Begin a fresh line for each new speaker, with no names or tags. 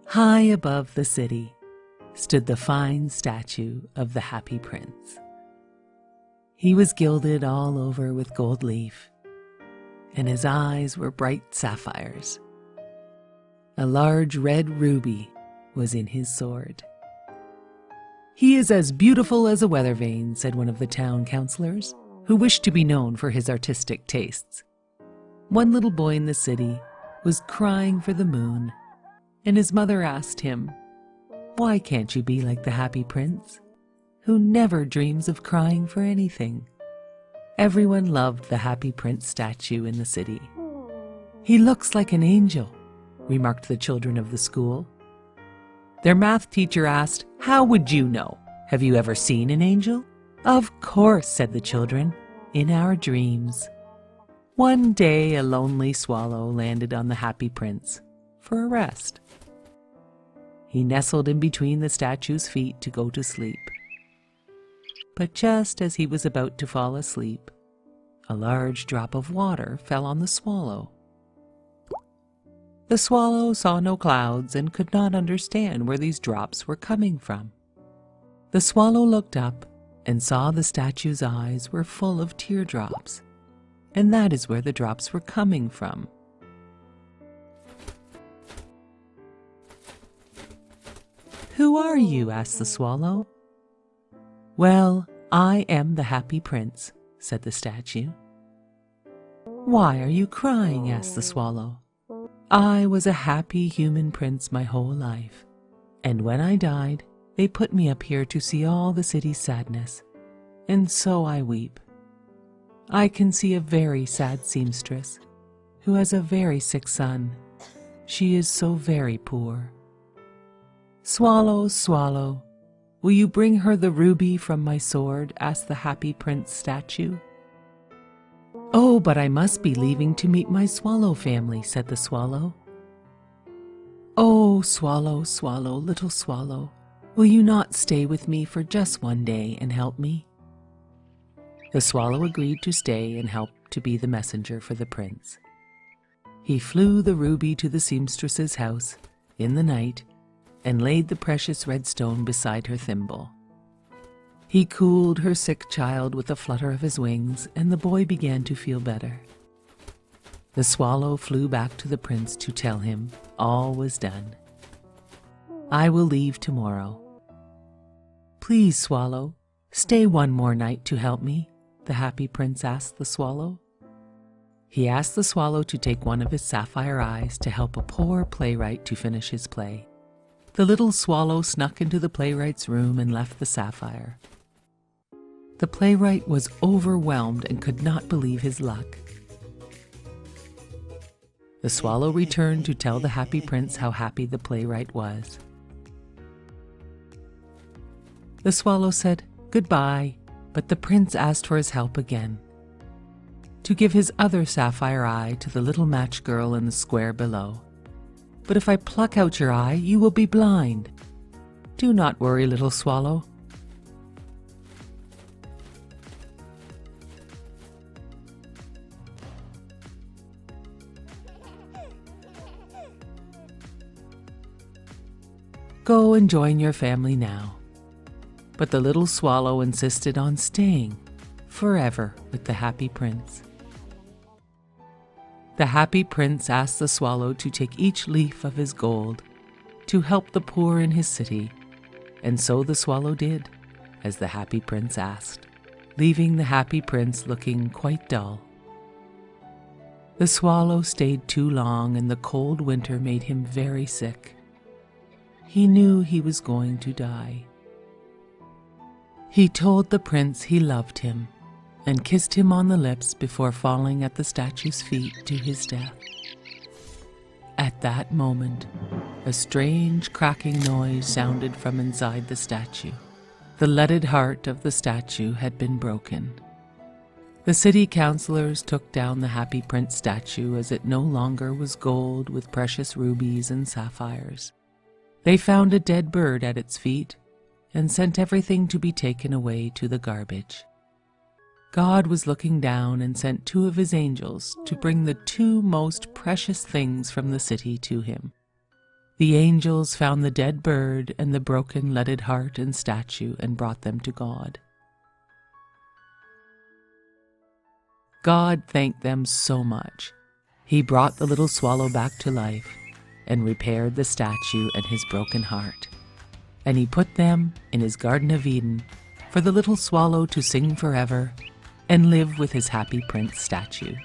High above the city stood the fine statue of the Happy Prince. He was gilded all over with gold leaf, and his eyes were bright sapphires. A large red ruby was in his sword. "He is as beautiful as a weather vane," said one of the town councillors, who wished to be known for his artistic tastes. One little boy in the city was crying for the moon, and his mother asked him, "Why can't you be like the Happy Prince, who never dreams of crying for anything?" Everyone loved the Happy Prince statue in the city. "He looks like an angel," remarked the children of the school. Their math teacher asked, "How would you know? Have you ever seen an angel?" "Of course," said the children, "in our dreams." One day a lonely swallow landed on the Happy Prince for a rest. He nestled in between the statue's feet to go to sleep. But just as he was about to fall asleep, a large drop of water fell on the swallow. The swallow saw no clouds and could not understand where these drops were coming from. The swallow looked up and saw the statue's eyes were full of teardrops, and that is where the drops were coming from. "Who are you?" asked the swallow. "Well, I am the Happy Prince," said the statue. "Why are you crying?" asked the swallow. "I was a happy human prince my whole life, and when I died, they put me up here to see all the city's sadness, and so I weep. I can see a very sad seamstress, who has a very sick son. She is so very poor. Swallow, swallow, will you bring her the ruby from my sword?" asked the Happy Prince statue. "Oh, but I must be leaving to meet my swallow family," said the swallow. "Oh, swallow, swallow, little swallow, will you not stay with me for just one day and help me?" The swallow agreed to stay and help to be the messenger for the prince. He flew the ruby to the seamstress's house in the night and laid the precious red stone beside her thimble. He cooled her sick child with a flutter of his wings, and the boy began to feel better. The swallow flew back to the prince to tell him all was done. "I will leave tomorrow." "Please, swallow, stay one more night to help me," the Happy Prince asked the swallow. He asked the swallow to take one of his sapphire eyes to help a poor playwright to finish his play. The little swallow snuck into the playwright's room and left the sapphire. The playwright was overwhelmed and could not believe his luck. The swallow returned to tell the Happy Prince how happy the playwright was. The swallow said goodbye, but the prince asked for his help again, to give his other sapphire eye to the little match girl in the square below. "But if I pluck out your eye, you will be blind." "Do not worry, little swallow. Go and join your family now." But the little swallow insisted on staying forever with the Happy Prince. The Happy Prince asked the swallow to take each leaf of his gold to help the poor in his city, and so the swallow did, as the Happy Prince asked, leaving the Happy Prince looking quite dull. The swallow stayed too long, and the cold winter made him very sick. He knew he was going to die. He told the prince he loved him and kissed him on the lips before falling at the statue's feet to his death. At that moment, a strange cracking noise sounded from inside the statue. The leaded heart of the statue had been broken. The city councillors took down the Happy Prince statue as it no longer was gold with precious rubies and sapphires. They found a dead bird at its feet and sent everything to be taken away to the garbage. God was looking down and sent 2 of his angels to bring the 2 most precious things from the city to him. The angels found the dead bird and the broken leaded heart and statue and brought them to God. God thanked them so much. He brought the little swallow back to life and repaired the statue and his broken heart. And he put them in his Garden of Eden for the little swallow to sing forever and live with his happy prince statue.